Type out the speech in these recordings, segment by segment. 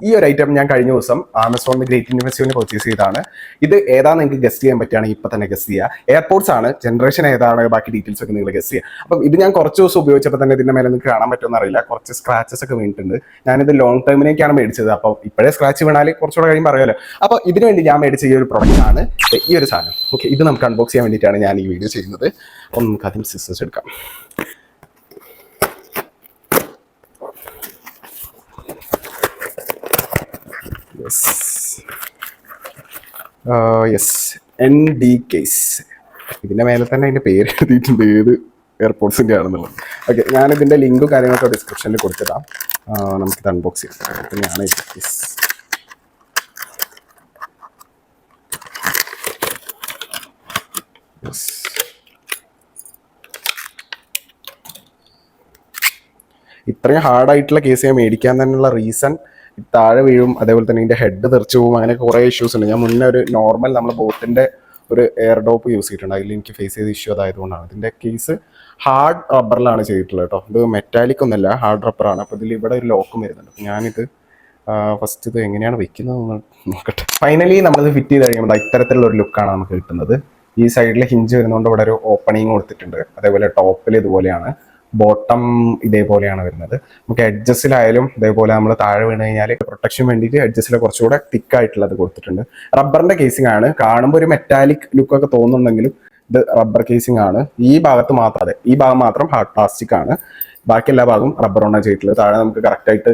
ഈ ഒരു ഐറ്റം ഞാൻ കഴിഞ്ഞ ദിവസം ആമസോണിൽ ഗ്രേറ്റ് ഇന്ത്യൻ ഫെസ്റ്റിവലിന് പർച്ചേസ് ചെയ്തതാണ്. ഇത് ഏതാണെന്ന് നിങ്ങൾക്ക് ഗസ്റ്റ് ചെയ്യാൻ പറ്റുകയാണെങ്കിൽ ഇപ്പം തന്നെ ഗസ്റ്റ് ചെയ്യുക. എയർപോർട്സ് ആണ്, ജനറേഷൻ ഏതാണ്, ബാക്കി ഡീറ്റെയിൽസ് ഒക്കെ നിങ്ങൾ ഗസ്റ്റ് ചെയ്യുക. അപ്പം ഇത് ഞാൻ കുറച്ച് ദിവസം ഉപയോഗിച്ചപ്പോൾ തന്നെ ഇതിന്റെ മേലെ നിങ്ങൾക്ക് കാണാൻ പറ്റുമെന്ന് അറിയില്ല, കുറച്ച് സ്ക്രാച്ചസ് ഒക്കെ വീണിട്ടുണ്ട്. ഞാനിത് ലോങ് ടൈമിലേക്കാണ് മേടിച്ചത്. അപ്പോൾ ഇപ്പോഴേ സ്ക്രാച്ച് വീണാൽ കുറച്ചുകൂടെ കഴിയുമ്പോൾ അറിയാലോ. അപ്പോൾ ഇതിനു വേണ്ടി ഞാൻ മേടിച്ച ഈ ഒരു പ്രൊഡക്റ്റ് ആണ് ഈ ഒരു സാധനം. ഓക്കെ, ഇത് നമുക്ക് അൺബോക്സ് ചെയ്യാൻ വേണ്ടിയിട്ടാണ് ഞാൻ ഈ വീഡിയോ ചെയ്യുന്നത്. അപ്പം നമുക്ക് ആദ്യം സിസേഴ്സ് എടുക്കാം. Yes, ND case. ഇതിന്റെ മേലെ തന്നെ അതിന്റെ പേര് എഴുതിയിട്ടുണ്ട്, ഏത് എയർപോർട്സിന്റെ ആണെന്നുള്ളത്. ഓക്കെ, ഞാനിതിന്റെ ലിങ്കും കാര്യങ്ങളൊക്കെ ഡിസ്ക്രിപ്ഷനിൽ കൊടുത്തിടാം. നമുക്കിത് അൺബോക്സ് ചെയ്യാം. അപ്പം ഞാൻ ഇത്രയും ഹാർഡായിട്ടുള്ള കേസ് ഞാൻ മേടിക്കാൻ തന്നെയുള്ള റീസൺ, താഴെ വീഴും, അതേപോലെ തന്നെ ഇതിൻ്റെ ഹെഡ് തെറിച്ചു പോകും, അങ്ങനെ കുറേ ഇഷ്യൂസ് ഉണ്ട്. ഞാൻ മുന്നേ ഒരു നോർമൽ നമ്മൾ ബോട്ടിൻ്റെ ഒരു എയർ ഡോപ്പ് യൂസ് ചെയ്തിട്ടുണ്ട്, അതിൽ എനിക്ക് ഫേസ് ചെയ്ത ഇഷ്യൂ അതായതുകൊണ്ടാണ്. ഇതിൻ്റെ കേസ് ഹാർഡ് റബ്ബറിലാണ് ചെയ്തിട്ടുള്ളത് കേട്ടോ. ഇത് മെറ്റാലിക് ഒന്നുമല്ല, ഹാർഡ് റബ്ബറാണ്. അപ്പോൾ ഇതിൽ ഇവിടെ ഒരു ലോക്കും വരുന്നുണ്ട്. ഞാനിത് ഫസ്റ്റ് ഇത് എങ്ങനെയാണ് വെക്കുന്നതെന്ന് നോക്കട്ടെ. ഫൈനലി നമ്മളിത് ഫിറ്റ് ചെയ്ത് കഴിയുമ്പോൾ ഇത്തരത്തിലുള്ള ഒരു ലുക്കാണ് നമുക്ക് കിട്ടുന്നത്. ഈ സൈഡിൽ ഹിഞ്ച് വരുന്നതുകൊണ്ട് ഇവിടെ ഒരു ഓപ്പണിങ് കൊടുത്തിട്ടുണ്ട്. അതേപോലെ ടോപ്പിൽ ഇതുപോലെയാണ്, ബോട്ടം ഇതേപോലെയാണ് വരുന്നത്. നമുക്ക് എഡ്ജസിലായാലും ഇതേപോലെ നമ്മൾ താഴെ വീണ് കഴിഞ്ഞാൽ പ്രൊട്ടക്ഷൻ വേണ്ടിയിട്ട് എഡ്ജസിൽ കുറച്ചുകൂടെ തിക്കായിട്ടുള്ളത് കൊടുത്തിട്ടുണ്ട്. റബ്ബറിന്റെ കേസിംഗ് ആണ്, കാണുമ്പോൾ ഒരു മെറ്റാലിക് ലുക്കൊക്കെ തോന്നുന്നുണ്ടെങ്കിലും ഇത് റബ്ബർ കേസിംഗ് ആണ്. ഈ ഭാഗത്ത് മാത്രം, അതെ ഈ ഭാഗം മാത്രം ഹാർഡ് പ്ലാസ്റ്റിക് ആണ്, ബാക്കി എല്ലാ ഭാഗവും റബ്ബറാണ് ചെയ്തിട്ടുള്ളത്. താഴെ നമുക്ക് കറക്റ്റായിട്ട്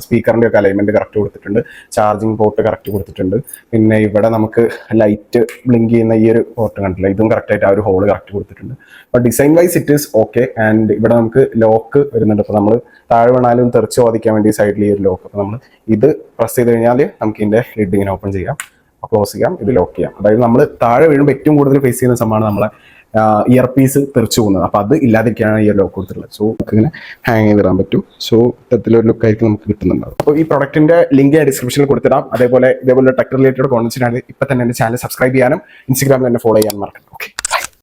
സ്പീക്കറിൻ്റെ ഒക്കെ അലൈൻമെന്റ് കറക്റ്റ് കൊടുത്തിട്ടുണ്ട്, ചാർജിങ് പോർട്ട് കറക്റ്റ് കൊടുത്തിട്ടുണ്ട്. പിന്നെ ഇവിടെ നമുക്ക് ലൈറ്റ് ബ്ലിങ്ക് ചെയ്യുന്ന ഈ ഒരു പോർട്ട് കണ്ടില്ല, ഇതും കറക്റ്റായിട്ട് ആ ഒരു ഹോള് കറക്റ്റ് കൊടുത്തിട്ടുണ്ട്. അപ്പോൾ design wise it is okay. And ഇവിടെ നമുക്ക് ലോക്ക് വരുന്നുണ്ട്. അപ്പോൾ നമ്മൾ താഴെ വീണാലും തെറിച്ച് വാദിക്കാൻ വേണ്ടി സൈഡിൽ ഈ ഒരു ലോക്ക്. അപ്പോൾ നമ്മൾ ഇത് പ്രസ് ചെയ്ത് കഴിഞ്ഞാൽ നമുക്ക് ഇതിൻ്റെ ലിഡ് ഇങ്ങനെ ഓപ്പൺ ചെയ്യാം, ക്ലോസ് ചെയ്യാം, ഇത് ലോക്ക് ചെയ്യാം. അതായത് നമ്മൾ താഴെ വീഴുമ്പോൾ ഏറ്റവും കൂടുതൽ ഫേസ് ചെയ്യുന്ന സംഭവമാണ് നമ്മളെ ഇയർ പീസ് തെറിച്ചു പോകുന്നത്. അപ്പോൾ അത് ഇല്ലാതിരിക്കാനാണ് ഈ ലോക്ക് കൊടുത്തിട്ടുള്ളത്. സോ നമുക്ക് ഇങ്ങനെ ഹാങ് ചെയ്തിടാൻ പറ്റും. സോ ഇത്തരത്തിലൊരു ലുക്കായിരിക്കും നമുക്ക് കിട്ടുന്നുണ്ടാവും. അപ്പോൾ ഈ പ്രൊഡക്റ്റിന്റെ ലിങ്ക് ഡിസ്ക്രിപ്ഷനിൽ കൊടുത്തിടാം. ഇതേപോലെ ടെക് റിലേറ്റഡ് കോൺടെന്റ്സിനാണ് ഇപ്പം തന്നെ എൻ്റെ ചാനൽ സബ്സ്ക്രൈബ് ചെയ്യാനും ഇൻസ്റ്റാഗ്രാമിൽ തന്നെ ഫോളോ ചെയ്യാനും മറക്കണം. ഓക്കെ.